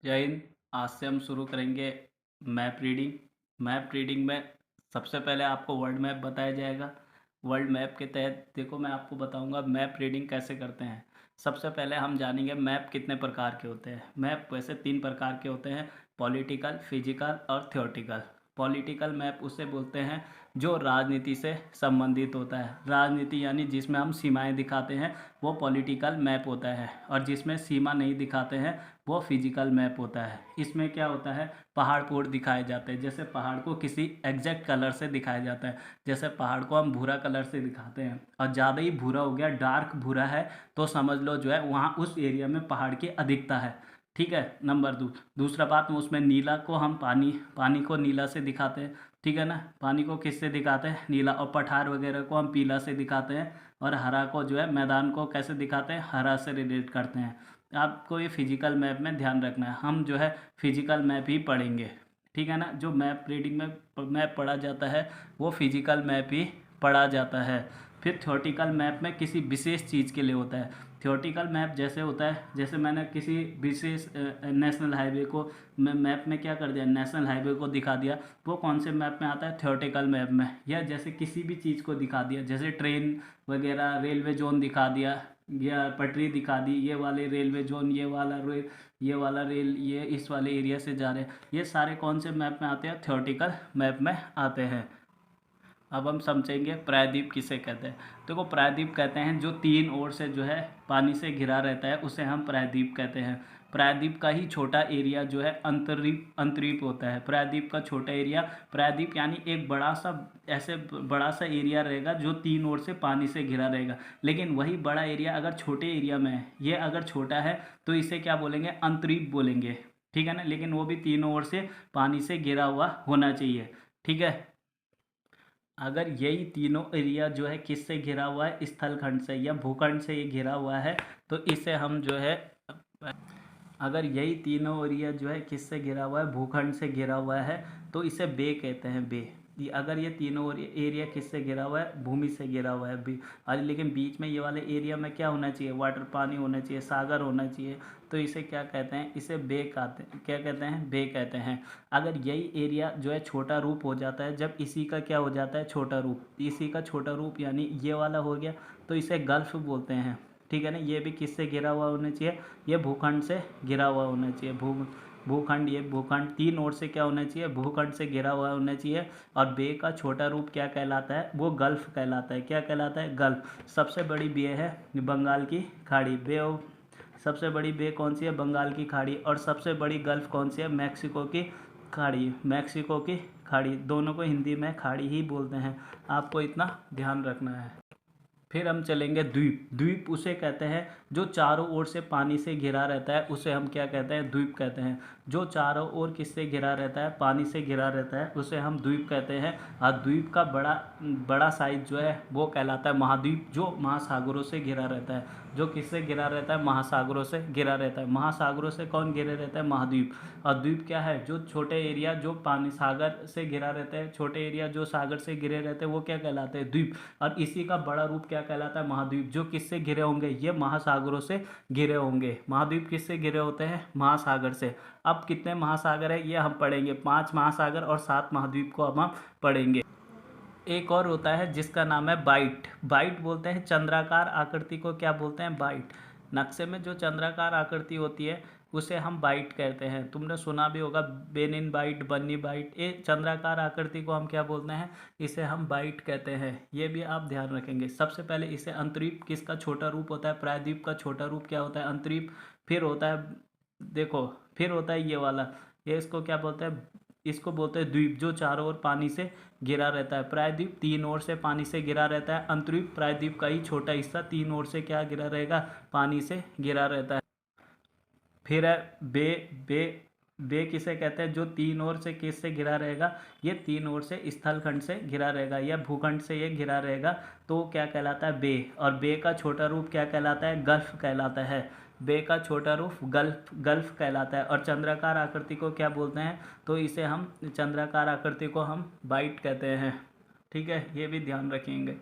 जय हिंद। आज से हम शुरू करेंगे मैप रीडिंग। मैप रीडिंग में सबसे पहले आपको वर्ल्ड मैप बताया जाएगा। वर्ल्ड मैप के तहत देखो मैं आपको बताऊंगा मैप रीडिंग कैसे करते हैं। सबसे पहले हम जानेंगे मैप कितने प्रकार के होते हैं। मैप वैसे 3 प्रकार के होते हैं, पॉलिटिकल, फिजिकल और थ्योरेटिकल। पॉलिटिकल मैप उसे बोलते हैं जो राजनीति से संबंधित होता है। राजनीति यानी जिसमें हम सीमाएं दिखाते हैं वो पॉलिटिकल मैप होता है, और जिसमें सीमा नहीं दिखाते हैं वो फिजिकल मैप होता है। इसमें क्या होता है, पहाड़ पोड़ दिखाए जाते हैं। जैसे पहाड़ को किसी एग्जैक्ट कलर से दिखाया जाता है। जैसे पहाड़ को हम भूरा कलर से दिखाते हैं और ज़्यादा ही भूरा हो गया, डार्क भूरा है, तो समझ लो जो है वहाँ उस एरिया में पहाड़ की अधिकता है। ठीक है। नंबर दूसरा बात में उसमें नीला को हम पानी पानी को नीला से दिखाते हैं। ठीक है ना। पानी को किससे दिखाते हैं, नीला। और पठार वगैरह को हम पीला से दिखाते हैं। और हरा को जो है मैदान को कैसे दिखाते हैं, हरा से रिलेट करते हैं। आपको ये फिजिकल मैप में ध्यान रखना है। हम जो है फिजिकल मैप ही पढ़ेंगे। ठीक है ना। जो मैप रीडिंग में मैप पढ़ा जाता है वो फिजिकल मैप ही पढ़ा जाता है। फिर थ्योरेटिकल मैप में किसी विशेष चीज़ के लिए होता है। थ्योरेटिकल मैप जैसे होता है, जैसे मैंने किसी विशेष नेशनल हाईवे को मैप में क्या कर दिया, नेशनल हाईवे को दिखा दिया। वो कौन से मैप में आता है, थ्योरेटिकल मैप में। या जैसे किसी भी चीज़ को दिखा दिया, जैसे ट्रेन वगैरह, रेलवे जोन दिखा दिया या पटरी दिखा दी, ये वाले रेलवे जोन, ये वाला रेल ये इस वाले एरिया से जा रहे हैं। ये सारे कौन से मैप में आते हैं, थ्योरेटिकल मैप में आते हैं। अब हम समझेंगे प्रायद्वीप किसे कहते हैं। देखो प्रायद्वीप कहते हैं जो 3 ओर से जो है पानी से घिरा रहता है, उसे हम प्रायद्वीप कहते हैं। प्रायद्वीप का ही छोटा एरिया जो है अंतर्द्वीप अंतर्द्वीप होता है। प्रायद्वीप का छोटा एरिया, प्रायद्वीप यानी एक बड़ा सा, ऐसे बड़ा सा एरिया रहेगा जो 3 ओर से पानी से घिरा रहेगा। लेकिन वही बड़ा एरिया अगर छोटे एरिया में है, ये अगर छोटा है तो इसे क्या बोलेंगे, अंतर्द्वीप बोलेंगे। ठीक है ना। लेकिन वो भी तीनों ओर से पानी से घिरा हुआ होना चाहिए। ठीक है। अगर यही तीनों एरिया जो है किससे घिरा हुआ है, स्थलखंड से या भूखंड से ये घिरा हुआ है, तो इसे हम जो है, अगर यही तीनों एरिया जो है किससे घिरा हुआ है, भूखंड से घिरा हुआ है, तो इसे बे कहते हैं, बे। अगर ये तीनों एरिया किससे घिरा हुआ है, भूमि से घिरा हुआ है, बी। और लेकिन बीच में ये वाले एरिया में क्या होना चाहिए, वाटर, पानी होना चाहिए, सागर होना चाहिए, तो इसे क्या कहते हैं, इसे बे कहते हैं। क्या कहते हैं, बे कहते हैं। अगर यही एरिया जो है छोटा रूप हो जाता है, जब इसी का क्या हो जाता है, छोटा रूप, इसी का छोटा रूप यानी ये वाला हो गया, तो इसे गल्फ बोलते हैं। ठीक है ना। ये भी किससे घिरा हुआ होना चाहिए, ये भूखंड से घिरा हुआ होना चाहिए। भूखंड, ये भूखंड 3 ओर से क्या होना चाहिए, भूखंड से घिरा हुआ होना चाहिए। और बे का छोटा रूप क्या कहलाता है, वो गल्फ कहलाता है। क्या कहलाता है, गल्फ। सबसे बड़ी बे है बंगाल की खाड़ी, बे ऑफ, सबसे बड़ी बे कौन सी है, बंगाल की खाड़ी। और सबसे बड़ी गल्फ कौन सी है, मैक्सिको की खाड़ी, मैक्सिको की खाड़ी। दोनों को हिंदी में खाड़ी ही बोलते हैं, आपको इतना ध्यान रखना है। फिर हम चलेंगे द्वीप। द्वीप उसे कहते हैं जो चारों ओर से पानी से घिरा रहता है, उसे हम क्या कहते हैं, द्वीप कहते हैं। जो चारों ओर किससे घिरा रहता है, पानी से घिरा रहता है, उसे हम द्वीप कहते हैं। और द्वीप का बड़ा बड़ा साइज जो है वो कहलाता है महाद्वीप, जो महासागरों से घिरा रहता है। जो किससे घिरा रहता है, महासागरों से घिरा रहता है। महासागरों से कौन घिरे रहता है, महाद्वीप। और द्वीप क्या है, जो छोटे एरिया जो पानी सागर से घिरा रहता है, छोटे एरिया जो सागर से घिरे रहते हैं वो क्या कहलाते हैं, द्वीप। और इसी का बड़ा रूप क्या कहलाता है, महाद्वीप। जो किससे घिरे होंगे, ये महासागरों से घिरे होंगे। महाद्वीप किससे घिरे होते हैं, महासागर से। अब कितने महासागर है ये हम पढ़ेंगे, 5 महासागर और 7 महाद्वीप को अब हम पढ़ेंगे। एक और होता है जिसका नाम है बाइट। बाइट बोलते हैं चंद्राकार आकृति को, क्या बोलते हैं, बाइट। नक्शे में जो चंद्राकार आकृति होती है उसे हम बाइट कहते हैं। तुमने सुना भी होगा बेनिन बाइट, बन्नी बाइट। ये चंद्राकार आकृति को हम क्या बोलते हैं, इसे हम बाइट कहते हैं। ये भी आप ध्यान रखेंगे। सबसे पहले इसे अंतरीप किसका छोटा रूप होता है, प्रायद्वीप का छोटा रूप क्या होता है, अंतरीप। फिर होता है, देखो, फिर होता है ये वाला, ये इसको क्या बोलते हैं, इसको बोलते हैं द्वीप, जो चारों ओर पानी से घिरा रहता है। प्रायद्वीप 3 ओर से पानी से घिरा रहता है। अंतरीप प्रायद्वीप का ही छोटा हिस्सा, 3 ओर से क्या घिरा रहेगा, पानी से घिरा रहता है। फिर है बे। बे बे किसे कहते हैं, जो 3 ओर से किससे घिरा रहेगा, ये 3 ओर से स्थलखंड से घिरा रहेगा या भूखंड से ये घिरा रहेगा, तो क्या कहलाता है, बे। और बे का छोटा रूप क्या कहलाता है, गल्फ कहलाता है। बे का छोटा रूप गल्फ गल्फ कहलाता है। और चंद्राकार आकृति को क्या बोलते हैं, तो इसे हम, चंद्राकार आकृति को हम बाइट कहते हैं। ठीक है, ये भी ध्यान रखेंगे।